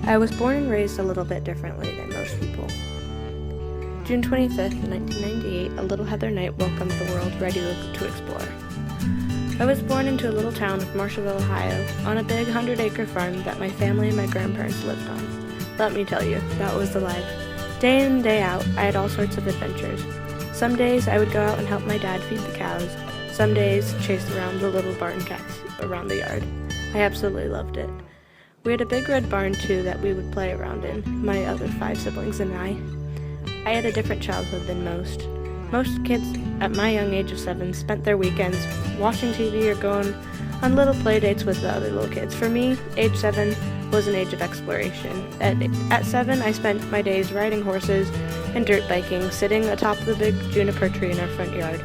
I was born and raised a little bit differently than most people. June 25th, 1998, a little Heather Knight welcomed the world ready to explore. I was born into a little town of Marshallville, Ohio, on a big 100-acre farm that my family and my grandparents lived on. Let me tell you, that was the life. Day in and day out, I had all sorts of adventures. Some days I would go out and help my dad feed the cows. Some days chase around the little barn cats around the yard. I absolutely loved it. We had a big red barn too that we would play around in, my other 5 siblings and I. I had a different childhood than most. Most kids at my young age of 7 spent their weekends watching TV or going on little play dates with the other little kids. For me, age 7 was an age of exploration. At 7, I spent my days riding horses and dirt biking, sitting atop the big juniper tree in our front yard.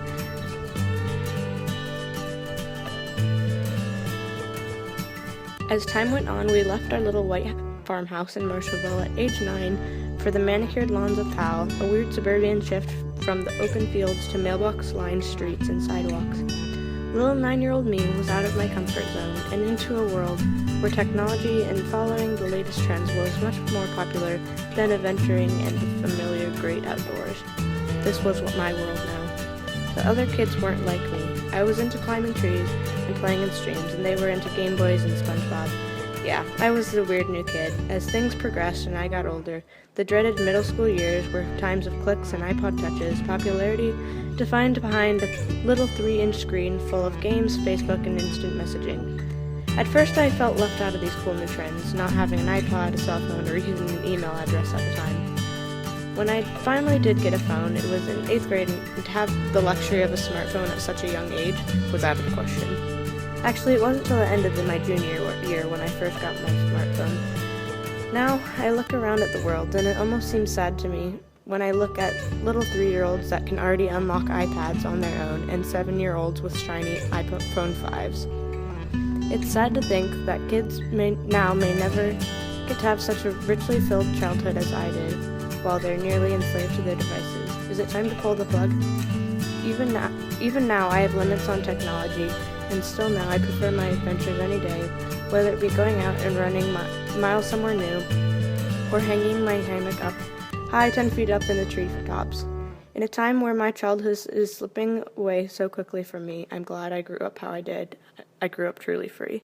As time went on, we left our little white farmhouse in Marshallville at age 9 for the manicured lawns of Powell, a weird suburban shift from the open fields to mailbox-lined streets and sidewalks. Little 9-year-old me was out of my comfort zone and into a world where technology and following the latest trends was much more popular than adventuring in the familiar great outdoors. This was my world now. The other kids weren't like me. I was into climbing trees and playing in streams, and they were into Game Boys and SpongeBob. Yeah, I was the weird new kid. As things progressed and I got older, the dreaded middle school years were times of clicks and iPod touches, popularity defined behind a little 3-inch screen full of games, Facebook, and instant messaging. At first I felt left out of these cool new trends, not having an iPod, a cell phone, or even an email address at the time. When I finally did get a phone, it was in 8th grade, and to have the luxury of a smartphone at such a young age was out of the question. Actually, it wasn't until the end of my junior year when I first got my smartphone. Now, I look around at the world, and it almost seems sad to me when I look at little 3-year-olds that can already unlock iPads on their own, and 7-year-olds with shiny iPhone 5s. It's sad to think that kids may never get to have such a richly filled childhood as I did, while they're nearly enslaved to their devices. Is it time to pull the plug? Even now, I have limits on technology, and still now I prefer my adventures any day, whether it be going out and running miles somewhere new, or hanging my hammock up high 10 feet up in the tree tops. In a time where my childhood is slipping away so quickly from me, I'm glad I grew up how I did. I grew up truly free.